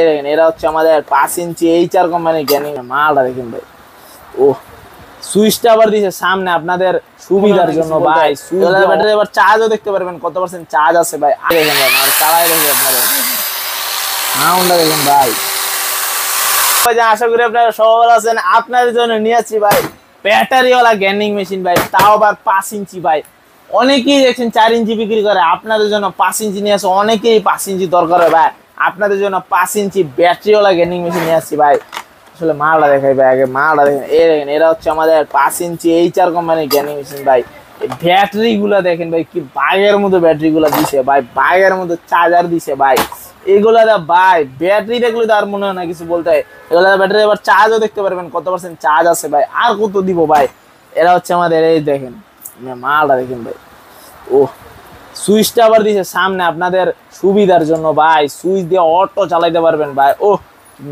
দেখেন এরা হচ্ছে আমাদের 5 ইঞ্চি এইচআর কোম্পানির গ্যানিং মালটা দেখেন ভাই। ও সুইচটা আবার দিয়েছে সামনে আপনাদের সুবিধার জন্য ভাই। ব্যাটারি আবার চার্জও দেখতে পারবেন কত পার্সেন্ট চার্জ আছে ভাই। দেখেন ভাই মাল চালাই দেখি আপনারা সাউন্ডটা দেখেন ভাই। আশা করি আপনারা সবাই ভালো আছেন। আপনাদের জন্য নিয়ে আসছি ভাই ব্যাটারিওয়ালা গ্যানিং মেশিন ভাই, তাও আবার 5 ইঞ্চি ভাই। অনেকেই দেখছেন 4 ইঞ্চি বিক্রি করে, আপনাদের জন্য 5 ইঞ্চি নিয়ে আসে। অনেকেই 5 ইঞ্চি দরকার হয় ভাই, আপনাদের জন্য 5 ইঞ্চি ব্যাটারিওয়ালা গ্যানিং মেশিন নিয়ে আসছি ভাই। আসলে মালটা দেখাই ভাই, আগে মালটা দেখেন। এই দেখেন এরা হচ্ছে আমাদের 5 ইঞ্চি এইচআর কোম্পানির গ্যানিং মেশিন ভাই। ব্যাটারি গুলা দেখেন ভাই, কি বাইরের মতো ব্যাটারি গুলা দিছে ভাই, বাইরের মতো চার্জার দিছে ভাই। এগুলা ভাই ব্যাটারি দেখলে তো আর মনে হয় না কিছু বলতে হয়। এগুলা ব্যাটারি আবার চার্জও দেখতে পারবেন কত পার্সেন্ট চার্জ আছে ভাই। আর কত দিব ভাই। এরা হচ্ছে আমাদের এই দেখেন মালটা দেখেন ভাই। ও সুইচটা আবার দিয়েছে সামনে আপনাদের সুবিধার জন্য ভাই, সুইচ দিয়ে অটো চালাইতে পারবেন ভাই। ও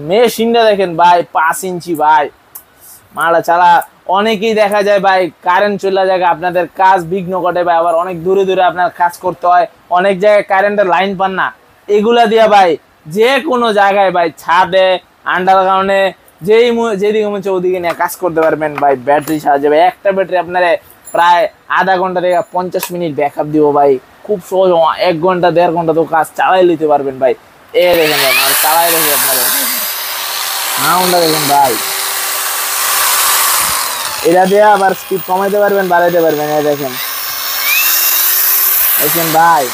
মেশিনটা দেখেন ভাই 5 ইঞ্চি ভাই, মালটা চালা। অনেকেই দেখা যায় ভাই কারেন্ট চলে যায়, আপনাদের কাজ বিঘ্ন ঘটে ভাই। আবার অনেক দূরে দূরে আপনার কাজ করতে হয়, অনেক জায়গায় কারেন্টের লাইন পান না। এগুলা দিয়া ভাই যে কোনো জায়গায় ভাই, ছাদে, আন্ডারগ্রাউন্ডে, যেদিকে মনে হচ্ছে ওদিকে নিয়ে কাজ করতে পারবেন ভাই ব্যাটারি সাহায্যে ভাই। একটা ব্যাটারি আপনারা প্রায় আধা ঘন্টা থেকে 50 মিনিট ব্যাকআপ দিব ভাই। খুব সহজ, 1 ঘন্টা 1.5 ঘন্টা তো কাজ চালাই নিতে পারবেন ভাই। এ দেখেন ভাই মানে চালাই দেখি আপনারা সাউন্ডটা দেখেন ভাই। এটা দিয়ে আবার স্পিড কমাইতে পারবেন, বাড়াইতে পারবেন। এই দেখেন দেখেন ভাই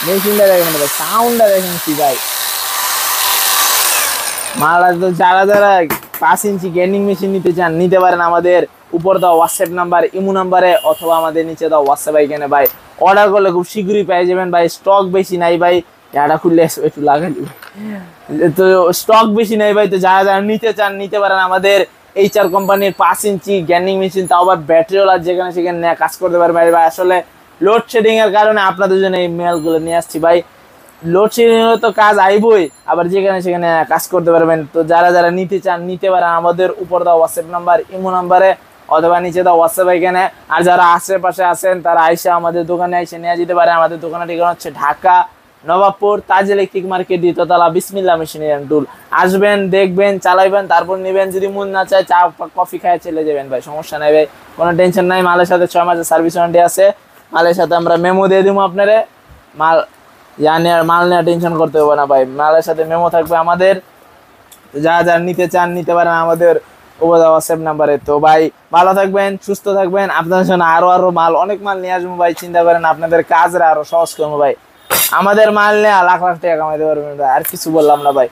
মেশিনটা দেখেন ভাই, সাউন্ডটা দেখেন কি ভাই। মালটা তো যারা যারা 5 ইঞ্চি গেমিং মেশিন নিতে চান নিতে পারেন আমাদের উপর দাও হোয়াটসঅ্যাপ নাম্বার, ইমো নাম্বারে, অথবা আমাদের নিচে দাও হোয়াটসঅ্যাপ আইকনে ভাই। অর্ডার করলে খুব শীঘ্রই পেয়ে যাবেন ভাই। স্টক বেশি নাই ভাই, এটা খুললে একটু লাগাই তো স্টক বেশি নাই ভাই। তো যারা যারা নিতে চান নিতে পারেন আমাদের এইচআর কোম্পানির 5 ইঞ্চি গ্যানিং মেশিন, তাও আবার ব্যাটারিওয়ালা, যেখানে সেখানে নিয়ে কাজ করতে পারবেন ভাই। আসলে লোডশেডিং এর কারণে আপনাদের জন্য এই মেলগুলো নিয়ে আসছি ভাই। লোডশেডিং তো কাজ আইবই, আবার যেখানে সেখানে কাজ করতে পারবেন। তো যারা যারা নিতে চান নিতে পারেন আমাদের উপর দাও হোয়াটসঅ্যাপ নাম্বার, ইমো নাম্বারে, অথবা নিচে দাও হোয়াটসঅ্যাপ এখানে। আর যারা আশেপাশে আছেন তারা আইসা আমাদের দোকানে এসে নিয়ে যেতে পারে। আমাদের দোকানের ঠিকানা হচ্ছে ঢাকা নবাবপুর তাজ ইলেকট্রিক মার্কেট, দ্বিতীয়তলা, বিসমিল্লাহ মেশিনারি এন্ড টুল। আসবেন, দেখবেন, চালাইবেন, তারপর নেবেন। যদি মন না চায় চা কফি খায় চলে যাবেন ভাই, সমস্যা নাই ভাই, কোনো টেনশন নাই। মালের সাথে 6 মাসের সার্ভিস ওয়ারেন্টি আছে। মালের সাথে আমরা মেমো দিয়ে দিব আপনারে। মাল মাল নেওয়া টেনশন করতে হবে না ভাই, মালের সাথে মেমো থাকবে আমাদের। যারা যারা নিতে চান নিতে পারেন আমাদের হোয়াটসঅ্যাপ নাম্বারে। তো ভাই ভালো থাকবেন, সুস্থ থাকবেন। আপনাদের জন্য আরো মাল, অনেক মাল নিয়ে আসবো ভাই। চিন্তা করেন আপনাদের কাজরা আরো সহজ করবো ভাই। আমাদের মাল নেওয়া লাখ লাখ টাকা কামাইতে পারবেন ভাই। আর কিছু বললাম না ভাই।